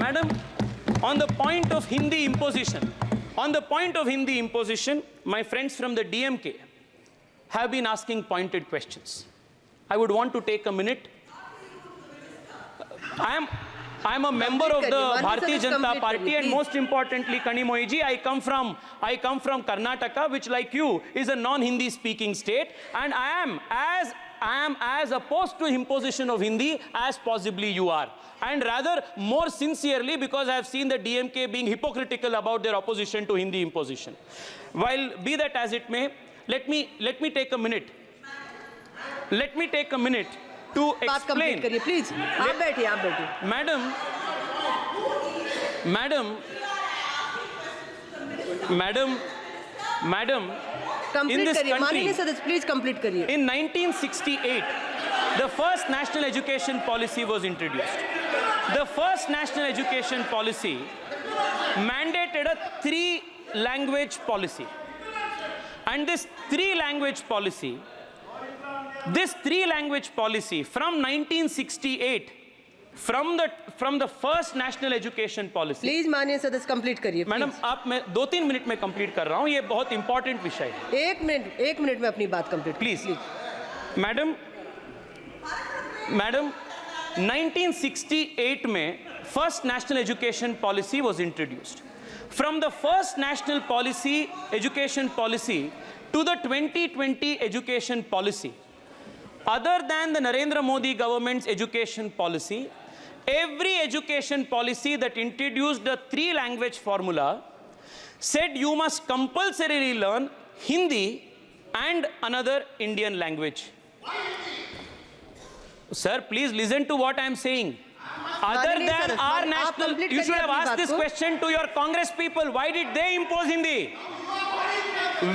Madam, on the point of Hindi imposition, my friends from the DMK have been asking pointed questions. I would want to take a minute. I am a member of the Bharatiya Janata Party, and most importantly, Kanimoyiji, I come from Karnataka, which, like you, is a non-Hindi speaking state, and I am as opposed to imposition of Hindi as possibly you are, and rather more sincerely, because I have seen the DMK being hypocritical about their opposition to Hindi imposition. While be that as it may, let me take a minute. Let me take a minute to explain. Please. Madam, in this country, please complete kariye. In 1968, the first national education policy was introduced. The first national education policy mandated a 3-language policy. And this 3-language policy from 1968, from the first national education policy. Please माननीय सदस्य complete करिए. Madam, आप मैं 2-3 minute में complete कर रहा हूँ. ये बहुत इंपॉर्टेंट विषय है. एक मिनट में अपनी बात कंप्लीट. प्लीज. मैडम, 1968 में first national education policy was introduced. From the first national education policy to the 2020 education policy, other than the Narendra Modi government's education policy, every education policy that introduced a 3-language formula said you must compulsorily learn Hindi and another Indian language. Sir, please listen to what I am saying. Other than our national, you should have asked this question to your Congress people. Why did they impose Hindi?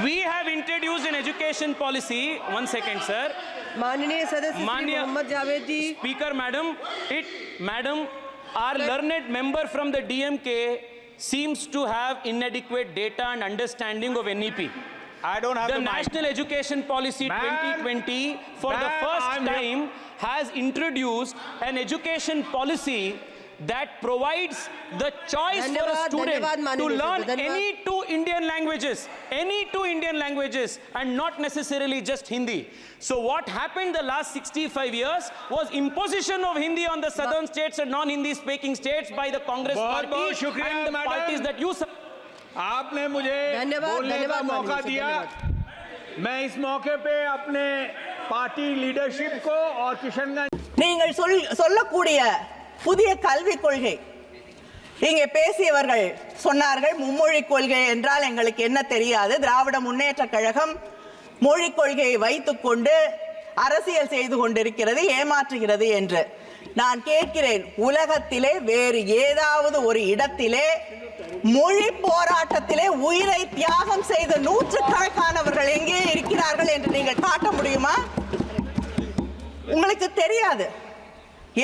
We have introduced an education policy. 1 second, sir. माननीय सदस्य मोहम्मद जावेद जी. Speaker, madam, our learned member from the DMK seems to have inadequate data and understanding of NEP. I don't have the National Education Policy 2020 for the first time has introduced an education policy that provides the choice for a student to learn any 2 Indian languages, and not necessarily just Hindi. So what happened the last 65 years was imposition of Hindi on the southern states and non-Hindi speaking states by the Congress party and the parties that you. आपने मुझे बोलने का मौका दिया. मैं इस मौके पे अपने पार्टी लीडरशिप को और किशनगंज நீங்கள் சொல்லக்கூடிய புதிய கல்விக் கொள்கை, இங்கே பேசியவர்கள் சொன்னார்கள் மும்மொழி கொள்கை என்றால் எங்களுக்கு என்ன தெரியாது, திராவிட முன்னேற்ற கழகம் மொழிக் கொள்கையை வைத்துக்கொண்டு அரசியல் செய்து கொண்டிருக்கிறது, ஏமாற்றுகிறது என்று. நான் கேட்கிறேன், உலகத்திலே வேறு ஏதாவது ஒரு இடத்திலே மொழி போராட்டத்திலே உயிரை தியாகம் செய்த நூற்றுக்கணக்கானவர்கள் எங்கே இருக்கிறார்கள் என்று நீங்கள் காட்ட முடியுமா? உங்களுக்கு தெரியாது.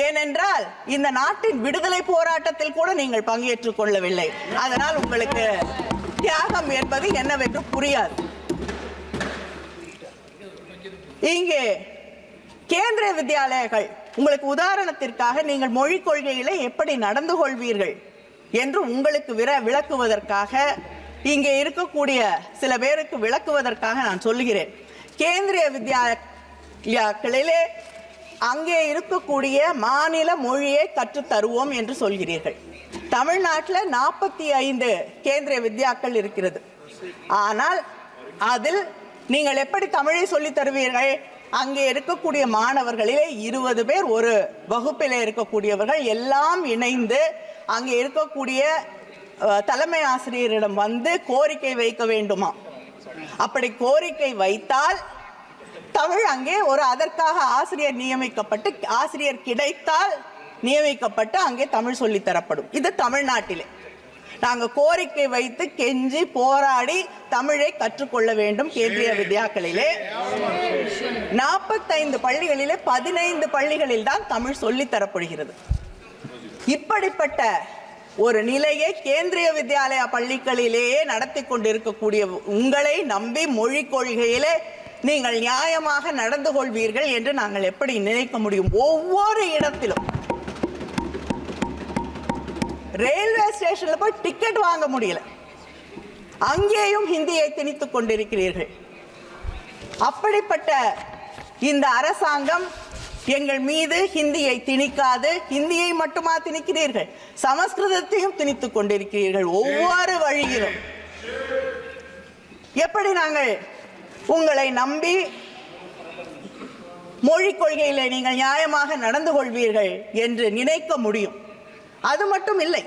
ஏனென்றால் இந்த நாட்டின் விடுதலை போராட்டத்தில் கூட நீங்கள் பங்கேற்றுக் கொள்ளவில்லை. அதனால் உங்களுக்கு தியாகம் என்பது என்னவென்று புரியாது. இங்கே கேந்திரிய வித்யாலயங்கள், உங்களுக்கு உதாரணத்திற்காக நீங்கள் மொழிக் கொள்கையிலே எப்படி நடந்து கொள்வீர்கள் என்று உங்களுக்கு விளக்குவதற்காக, இங்கே இருக்கக்கூடிய சில பேருக்கு விளக்குவதற்காக நான் சொல்லுகிறேன். கேந்திரிய வித்யாலயங்களிலே அங்கே இருக்கக்கூடிய மாநில மொழியை கற்றுத் தருவோம் என்று சொல்கிறீர்கள். தமிழ்நாட்டில் 45 கேந்திரிய வித்யாக்கள் இருக்கிறது. ஆனால் அதில் நீங்கள் எப்படி தமிழை சொல்லித் தருவீர்கள்? அங்கே இருக்கக்கூடிய மாணவர்களிலே 20 பேர் ஒரு வகுப்பிலே இருக்கக்கூடியவர்கள் எல்லாம் இணைந்து அங்கே இருக்கக்கூடிய தலைமை ஆசிரியரிடம் வந்து கோரிக்கை வைக்க வேண்டுமா? அப்படி கோரிக்கை வைத்தால் தமிழ் அங்கே அதற்காக ஆசிரியர் நியமிக்கப்பட்டு, ஆசிரியர் கிடைத்தால் நியமிக்கப்பட்டு அங்கே தமிழ் சொல்லித் தரப்படும். இது தமிழ்நாட்டிலே நாங்கள் கோரிக்கை வைத்து கெஞ்சி போராடி தமிழை கற்றுக்கொள்ள வேண்டும். கேந்திரிய வித்யாக்களிலே 45 பள்ளிகளிலே 15 பள்ளிகளில் தான் தமிழ் சொல்லித் தரப்படுகிறது. இப்படிப்பட்ட ஒரு நிலையை கேந்திரிய வித்யாலயா பள்ளிகளிலேயே நடத்தி கொண்டிருக்கக்கூடிய உங்களை நம்பி மொழிக் கொள்கையிலே நீங்கள் நியாயமாக நடந்து கொள்வீர்கள் என்று நாங்கள் எப்படி நினைக்க முடியும்? ஒவ்வொரு இடத்திலும் ரயில்வே ஸ்டேஷன்ல போய் டிக்கெட் வாங்க முடியல, அங்கேயும் ஹிந்தியை திணித்துக் கொண்டிருக்கிறீர்கள். அப்படிப்பட்ட இந்த அரசாங்கம் எங்கள் மீது ஹிந்தியை திணிக்காது, ஹிந்தியை மட்டுமா திணிக்கிறீர்கள், சமஸ்கிருதத்தையும் திணித்துக் கொண்டிருக்கிறீர்கள். ஒவ்வொரு வழியிலும் எப்படி நாங்கள் உங்களை நம்பி மொழிக் கொள்கையிலே நீங்கள் நியாயமாக நடந்து கொள்வீர்கள் என்று நினைக்க முடியும்? அது மட்டும் இல்லை,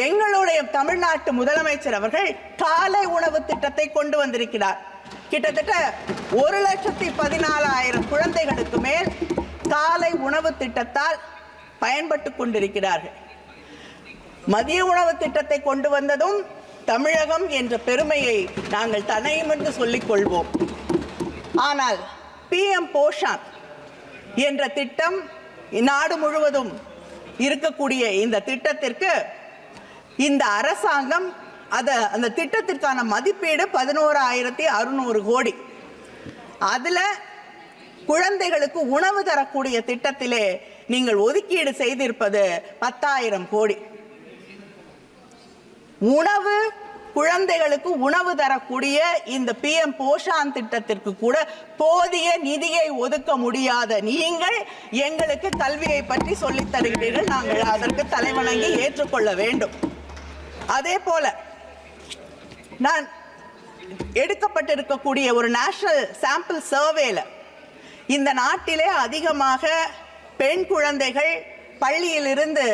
எங்களுடைய தமிழ்நாட்டு முதலமைச்சர் அவர்கள் காலை உணவு திட்டத்தை கொண்டு வந்திருக்கிறார். கிட்டத்தட்ட 1,14,000 குழந்தைகளுக்கு மேல் காலை உணவு திட்டத்தால் பயன்பட்டு கொண்டிருக்கிறார்கள். மதிய உணவு திட்டத்தை கொண்டு வந்ததும் தமிழகம் என்ற பெருமையை நாங்கள் தனையுமென்று சொல்லிக் கொள்வோம். ஆனால் PM போஷான் என்ற திட்டம் நாடு முழுவதும் இருக்கக்கூடிய இந்த திட்டத்திற்கு இந்த அரசாங்கம் அந்த திட்டத்திற்கான மதிப்பீடு 11,600 கோடி. அதுல குழந்தைகளுக்கு உணவு தரக்கூடிய திட்டத்திலே நீங்கள் ஒதுக்கீடு செய்திருப்பது 10,000 கோடி. உணவு குழந்தைகளுக்கு உணவு தரக்கூடிய இந்த PM போஷான் திட்டத்திற்கு கூட போதிய நிதியை ஒதுக்க முடியாத நீங்கள் எங்களுக்கு கல்வியை பற்றி சொல்லித் தருகிறீர்கள். நாங்கள் அதற்கு தலைவணங்கி ஏற்றுக்கொள்ள வேண்டும். அதே போல நான் எடுக்கப்பட்டிருக்கக்கூடிய ஒரு நேஷனல் சாம்பிள் சர்வேல இந்த நாட்டிலே அதிகமாக பெண் குழந்தைகள் பள்ளியிலிருந்து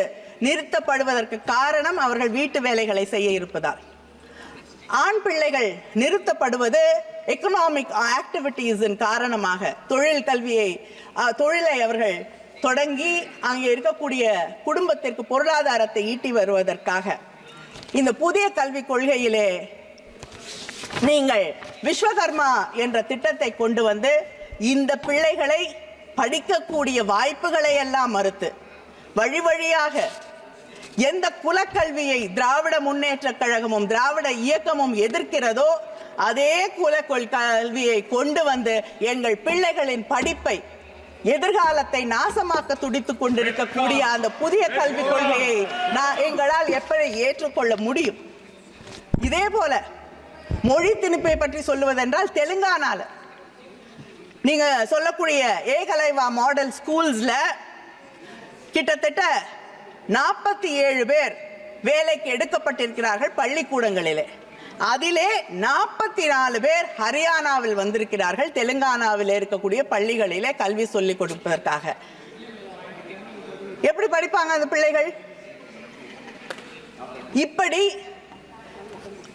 நிறுத்தப்படுவதற்கு காரணம் அவர்கள் வீட்டு வேலைகளை செய்ய இருப்பதால். ஆண் பிள்ளைகள் நிறுத்தப்படுவது எக்கனாமிக் ஆக்டிவிட்டீஸின் காரணமாக, தொழிலை அவர்கள் தொடங்கி அங்கே இருக்கக்கூடிய குடும்பத்திற்கு பொருளாதாரத்தை ஈட்டி வருவதற்காக. இந்த புதிய கல்விக் கொள்கையிலே நீங்கள் விஸ்வகர்மா என்ற திட்டத்தை கொண்டு வந்து இந்த பிள்ளைகளை படிக்கக்கூடிய வாய்ப்புகளை எல்லாம் மறுத்து வழி வழியாக எந்த குலக்கல்வியை திராவிட முன்னேற்ற கழகமும் திராவிட இயக்கமும் எதிர்க்கிறதோ அதே கல்வியை கொண்டு வந்து எங்கள் பிள்ளைகளின் படிப்பை, எதிர்காலத்தை நாசமாக்க துடித்துக் கொண்டிருக்கக்கூடிய அந்த புதிய கல்விக் கொள்கையை எங்களால் எப்படி ஏற்றுக்கொள்ள முடியும்? இதே போல மொழி திணிப்பை பற்றி சொல்லுவதென்றால், தெலுங்கானால நீங்க சொல்லக்கூடிய ஏகலைவா மாடல் ஸ்கூல்ஸ்ல கிட்டத்தட்ட 47 பேர் வேலைக்கு எடுக்கப்பட்டிருக்கிறார்கள் பள்ளிக்கூடங்களிலே. அதிலே 44 பேர் ஹரியானாவில் வந்திருக்கிறார்கள், தெலுங்கானாவில் இருக்கக்கூடிய பள்ளிகளிலே கல்வி சொல்லிக் கொடுப்பதற்காக. எப்படி படிப்பாங்க அந்த பிள்ளைகள்? இப்படி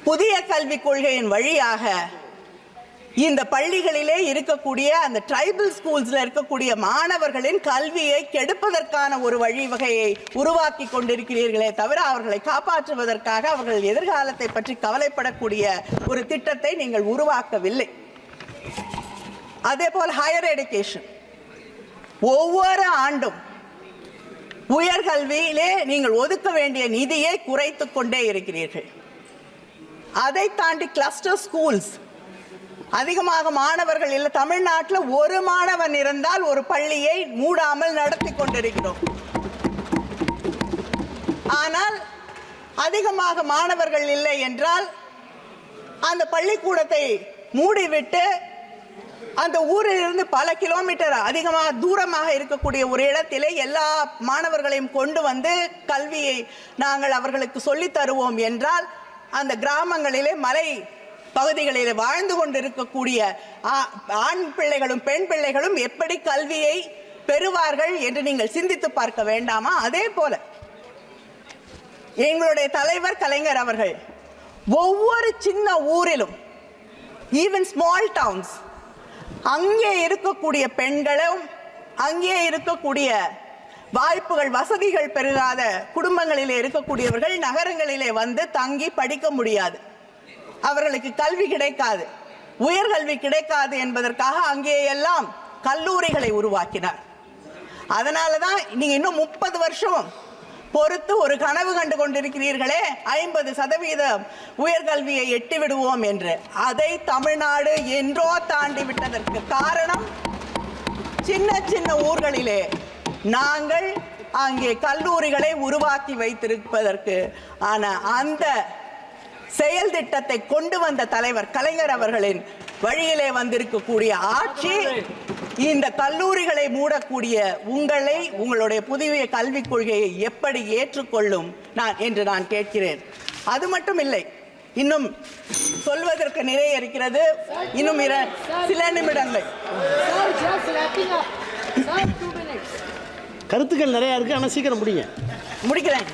புதிய கல்விக் கொள்கையின் வழியாக இந்த பள்ளிகளிலே இருக்கக்கூடிய அந்த ட்ரைபல் ஸ்கூல்ஸ்ல இருக்கக்கூடிய மாணவர்களின் கல்வியை கெடுப்பதற்கான ஒரு வழிவகையை உருவாக்கி கொண்டிருக்கிறீர்களே தவிர அவர்களை காப்பாற்றுவதற்காக, அவர்கள் எதிர்காலத்தை பற்றி கவலைப்படக்கூடிய ஒரு திட்டத்தை நீங்கள் உருவாக்கவில்லை. அதே போல் ஹையர் எஜுகேஷன், ஒவ்வொரு ஆண்டும் உயர்கல்வியிலே நீங்கள் ஒதுக்க வேண்டிய நிதியை குறைத்துக் கொண்டே இருக்கிறீர்கள். அதை தாண்டி கிளஸ்டர் ஸ்கூல்ஸ், அதிகமாக மாணவர்கள் இல்லை. தமிழ்நாட்டில் ஒரு மாணவன் இருந்தால் ஒரு பள்ளியை மூடாமல் நடத்தி கொண்டிருக்கிறோம். ஆனால் அதிகமாக மாணவர்கள் இல்லை என்றால் அந்த பள்ளிக்கூடத்தை மூடிவிட்டு அந்த ஊரிலிருந்து பல கிலோமீட்டர் அதிகமாக தூரமாக இருக்கக்கூடிய ஒரு இடத்திலே எல்லா மாணவர்களையும் கொண்டு வந்து கல்வியை நாங்கள் அவர்களுக்கு சொல்லித் தருவோம் என்றால் அந்த கிராமங்களிலே மலை பகுதிகளில் வாழ்ந்து கொண்டிருக்கக்கூடிய ஆண் பிள்ளைகளும் பெண் பிள்ளைகளும் எப்படி கல்வியை பெறுவார்கள் என்று நீங்கள் சிந்தித்து பார்க்க வேண்டாமா? அதே போல எங்களுடைய தலைவர் கலைஞர் அவர்கள் ஒவ்வொரு சின்ன ஊரிலும், ஈவன் ஸ்மால் டவுன்ஸ், அங்கே இருக்கக்கூடிய பெண்களும் அங்கே இருக்கக்கூடிய வாய்ப்புகள் வசதிகள் பெறாத குடும்பங்களிலே இருக்கக்கூடியவர்கள் நகரங்களிலே வந்து தங்கி படிக்க முடியாது, அவர்களுக்கு கல்வி கிடைக்காது, உயர்கல்வி கிடைக்காது என்பதற்காக அங்கே எல்லாம் கல்லூரிகளை உருவாக்கினார். அதனாலதான் நீங்க இன்னும் 30 வருஷம் பொறுத்து ஒரு கனவு கண்டு கொண்டிருக்கிறீர்களே 50% உயர்கல்வியை எட்டி விடுவோம் என்று. அதை தமிழ்நாடு என்றோ தாண்டி விட்டதற்கு காரணம் சின்ன சின்ன ஊர்களிலே நாங்கள் அங்கே கல்லூரிகளை உருவாக்கி வைத்திருப்பதற்கு ஆன அந்த செயல் திட்டத்தை கொண்டு வந்த தலைவர் கலைஞர் அவர்களின் வழியிலே வந்திருக்கக்கூடிய ஆட்சி இந்த கல்லூரிகளை மூடக்கூடிய உங்களை, உங்களுடைய புதிய கல்விக் கொள்கையை எப்படி ஏற்றுக்கொள்ளும் என்று நான் கேட்கிறேன். அது மட்டும் இல்லை, இன்னும் சொல்வதற்கு நிறைய இருக்கிறது. இன்னும் சில நிமிடங்கள். கருத்துக்கள் நிறைய இருக்கு, ஆனால் சீக்கிரம் முடிக்கிறேன்.